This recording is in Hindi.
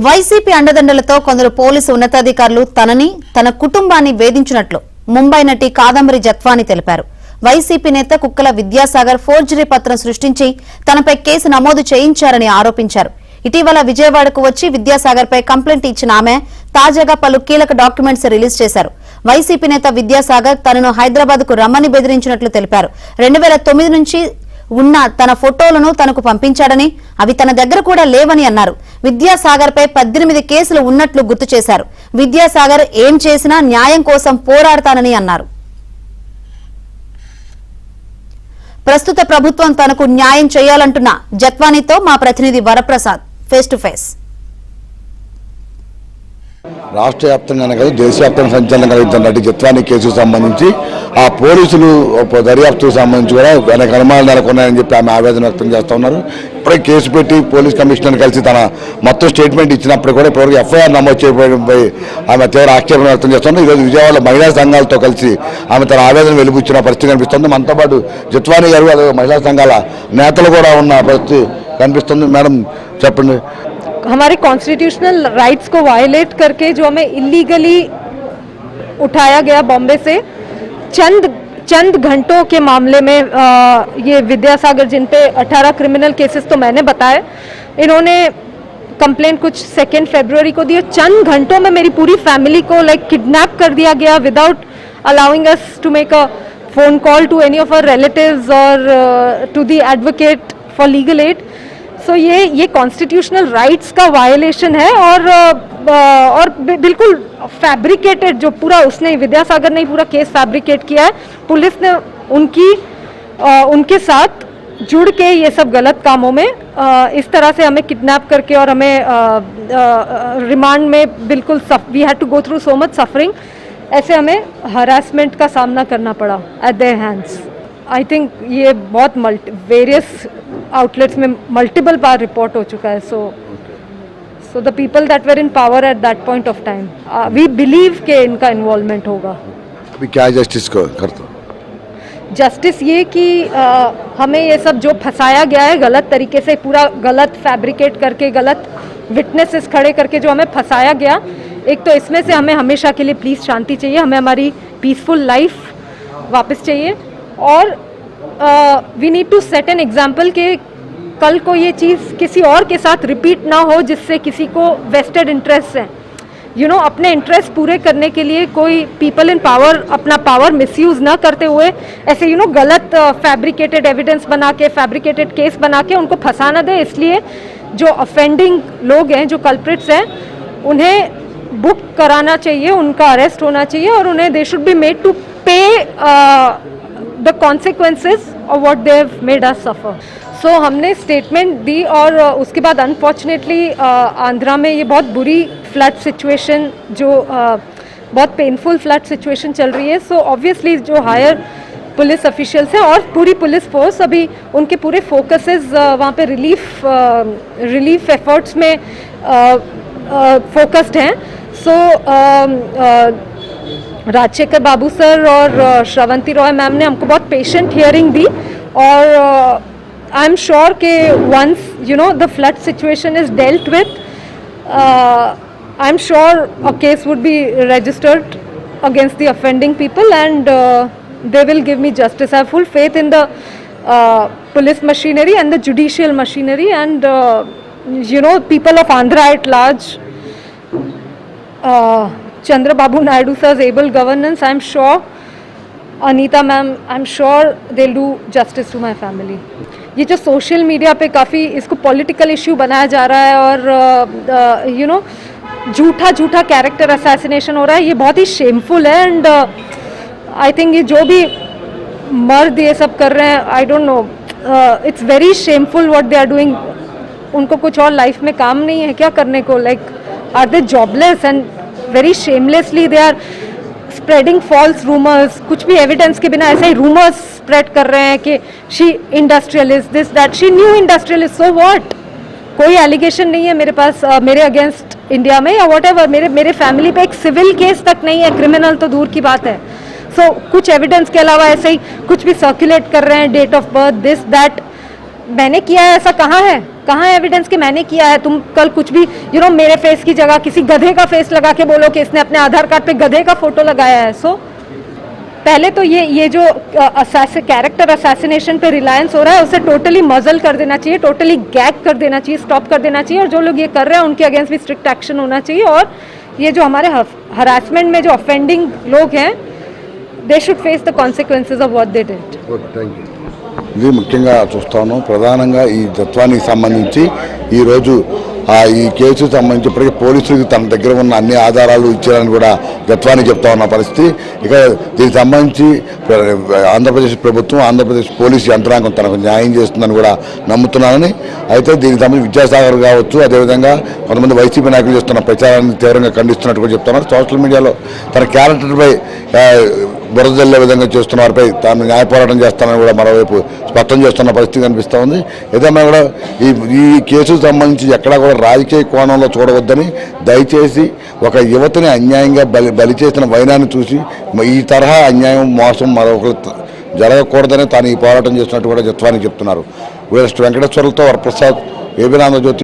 వైసీపీ అండదండలతో కొందరు పోలీసు ఉన్నతాధికారులు తనని తన కుటుంబాన్ని వేధించినట్లు ముంబై నటి కాదంబరి జత్వాని తెలిపారు. వైసీపీ నేత కుక్కల విద్యాసాగర్ ఫోర్జరీ పత్రం సృష్టించి తనపై కేసు నమోదు చేయించారని ఆరోపించారు. ఇటీవల విజయవాడకు వచ్చి విద్యాసాగర్ పై కంప్లైంట్ ఇచ్చిన ఆమె తాజాగా పలు కీలక డాక్యుమెంట్స్ రిలీజ్ చేశారు. వైసీపీ నేత విద్యాసాగర్ తనను హైదరాబాద్ కు రమ్మని బెదిరించినట్లు తెలిపారు. 2009 నుంచి ఉన్న తన ఫోటోలను తనకు పంపించాడని, అవి తన దగ్గర కూడా లేవని అన్నారు. విద్యాసాగర్ పై 18 కేసులు ఉన్నట్లు గుర్తు చేశారు. విద్యాసాగర్ ఏం చేసినా న్యాయం కోసం పోరాడతానని అన్నారు. ప్రస్తుత ప్రభుత్వం తనకు న్యాయం చేయాలంటున్న జత్వానీతో మా ప్రతినిధి వరప్రసాద్ ఫేస్ టు ఫేస్. రాష్ట్ర వ్యాప్తంగానే కాదు దేశవ్యాప్తంగా సంచలనం కలిగిన నటి జత్వాని కేసుకు సంబంధించి ఆ పోలీసులు దర్యాప్తుకు సంబంధించి కూడా అనేక అనుమానాలు నెలకొన్నాయని చెప్పి ఆమె ఆవేదన వ్యక్తం చేస్తూ ఉన్నారు. ఇప్పుడే కేసు పెట్టి పోలీస్ కమిషనర్ కలిసి తన మొత్తం స్టేట్మెంట్ ఇచ్చినప్పుడు కూడా ఇప్పటివరకు ఎఫ్ఐఆర్ నమోదు చేయడంపై ఆమె తీవ్ర ఆక్షేపణ వ్యక్తం చేస్తున్నారు. ఈరోజు విజయవాడలో మహిళా సంఘాలతో కలిసి ఆమె తన ఆవేదన వెలిబుచ్చిన పరిస్థితి కనిపిస్తుంది. మనతో పాటు జత్వాని గారు అదే మహిళా సంఘాల నేతలు కూడా ఉన్న పరిస్థితి కనిపిస్తుంది. మేడం చెప్పండి. हमारे कॉन्स्टिट्यूशनल राइट्स को वायलेट करके जो हमें इलीगली उठाया गया बॉम्बे से चंद घंटों के मामले में ये विद्यासागर जिन पे 18 क्रिमिनल केसेस तो मैंने बताए, इन्होंने कंप्लेंट कुछ 2 फरवरी को दी. चंद घंटों में मेरी पूरी फैमिली को किडनैप कर दिया गया without allowing us to make a phone call to any of our relatives और to the advocate for legal aid. So ये कॉन्स्टिट्यूशनल राइट्स का वायलेशन है और बिल्कुल फैब्रिकेटेड, जो पूरा उसने विद्यासागर ने पूरा केस फैब्रिकेट किया है. पुलिस ने उनके साथ जुड़ के ये सब गलत कामों में इस तरह से हमें किडनैप करके और हमें रिमांड में बिल्कुल we had to go through so much suffering. ऐसे हमें हरासमेंट का सामना करना पड़ा at their hands. I think ये बहुत वेरियस आउटलेट्स में मल्टीपल बार रिपोर्ट हो चुका है. So the people that were in power at that point of time, we believe के इनका इन्वॉल्वमेंट होगा. अभी क्या जस्टिस को करते? जस्टिस ये कि हमें ये सब जो फंसाया गया है गलत तरीके से, पूरा गलत फैब्रिकेट करके, गलत विटनेसेस खड़े करके जो हमें फंसाया गया, एक तो इसमें से हमें हमेशा के लिए प्लीज़ शांति चाहिए. हमें हमारी पीसफुल लाइफ वापस चाहिए और we need to set an example कि कल को ये चीज़ किसी और के साथ रिपीट ना हो जिससे किसी को वेस्टेड इंटरेस्ट हैं. अपने इंटरेस्ट पूरे करने के लिए कोई पीपल इन पावर अपना पावर मिसयूज़ ना करते हुए ऐसे गलत फैब्रिकेटेड एविडेंस बना के, फैब्रिकेटेड केस बना के उनको फंसा ना दे. इसलिए जो ऑफेंडिंग लोग हैं, जो कल्प्रिट्स हैं, उन्हें बुक कराना चाहिए, उनका अरेस्ट होना चाहिए और उन्हें they should be made to pay the consequences of what they have made us suffer. So हमने स्टेटमेंट दी और उसके बाद अनफॉर्चुनेटली आंध्रा में ये बहुत बुरी फ्लड सिचुएशन, जो बहुत पेनफुल फ्लड सिचुएशन चल रही है. सो ऑब्वियसली जो हायर पुलिस ऑफिशियल्स हैं और पूरी पुलिस फोर्स, अभी उनके पूरे फोकसेस वहाँ पे रिलीफ एफर्ट्स में फोकस्ड हैं. सो राजशेखर बाबू सर और श्रवंती रॉय मैम ने हमको बहुत पेशेंट हियरिंग दी और आई एम श्योर कि once the flood situation is dealt with, I am sure a case would be registered against the offending people and they will give me justice. I have full faith in the police machinery and the judicial machinery and people of Andhra at large. Chandrababu Naidu sir's able governance, I'm sure, Anita ma'am, I'm sure they'll do justice to my family. ये जो सोशल मीडिया पे काफ़ी इसको पॉलिटिकल इश्यू बनाया जा रहा है और झूठा कैरेक्टर असैसिनेशन हो रहा है, ये बहुत ही शेमफुल है. एंड आई थिंक ये जो भी मर्द ये सब कर रहे हैं, I don't know, it's very shameful what they are doing. उनको कुछ और लाइफ में काम नहीं है क्या करने को? Are they jobless and very shamelessly they are spreading false rumors, कुछ भी एविडेंस के बिना ऐसे ही rumors spread कर रहे हैं कि she industrialist this that, she new industrialist, so what? कोई एलिगेशन नहीं है मेरे पास मेरे अगेंस्ट इंडिया में या whatever. मेरे फैमिली पे एक सिविल केस तक नहीं है, क्रिमिनल तो दूर की बात है. सो कुछ एविडेंस के अलावा ऐसे ही कुछ भी सर्कुलेट कर रहे हैं, date of birth this that. मैंने किया है ऐसा कहाँ है? कहाँ एविडेंस कि मैंने किया है? तुम कल कुछ भी मेरे फेस की जगह किसी गधे का फेस लगा के बोलो कि इसने अपने आधार कार्ड पे गधे का फोटो लगाया है। सो पहले तो ये जो कैरेक्टर असैसिनेशन पे रिलायंस हो रहा है उसे टोटली मजल कर देना चाहिए, टोटली गैग कर देना चाहिए, स्टॉप कर देना चाहिए, और जो लोग ये कर रहे हैं उनके अगेंस्ट भी स्ट्रिक्ट एक्शन होना चाहिए। और ये जो हमारे हरासमेंट में जो ऑफेंडिंग लोग हैं, they should face the consequences of what they did. ఇది ముఖ్యంగా చూస్తాను. ప్రధానంగా ఈ జత్వానికి సంబంధించి ఈరోజు ఈ కేసుకు సంబంధించి ఇప్పటికీ పోలీసులకు తన దగ్గర ఉన్న అన్ని ఆధారాలు ఇచ్చారని కూడా జత్వాని చెప్తా ఉన్న పరిస్థితి. ఇక దీనికి సంబంధించి ఆంధ్రప్రదేశ్ ప్రభుత్వం, ఆంధ్రప్రదేశ్ పోలీసు యంత్రాంగం తనకు న్యాయం చేస్తుందని కూడా నమ్ముతున్నానని. అయితే దీనికి సంబంధించి విద్యాసాగర్ కావచ్చు, అదేవిధంగా కొంతమంది వైసీపీ నాయకులు చేస్తున్న ప్రచారాన్ని తీవ్రంగా ఖండిస్తున్నట్టు కూడా చెప్తున్నారు. సోషల్ మీడియాలో తన క్యారెక్టర్పై బురద జల్లే విధంగా చేస్తున్న వారిపై తాను న్యాయ పోరాటం చేస్తానని కూడా మరోవైపు స్పష్టం చేస్తున్న పరిస్థితి కనిపిస్తూ ఉంది. ఏదైనా కూడా ఈ కేసుకు సంబంధించి ఎక్కడా కూడా రాజకీయ కోణంలో చూడవద్దని, దయచేసి ఒక యువతిని అన్యాయంగా బలి చేసిన వైనాన్ని చూసి ఈ తరహా అన్యాయం, మోసం మరొకరు జరగకూడదని తాను ఈ పోరాటం చేస్తున్నట్టు కూడా జత్వాని చెప్తున్నారు. వెంకటేశ్వర్లతో వరప్రసాద్, ఏబీ ఆంధ్రజ్యోతి.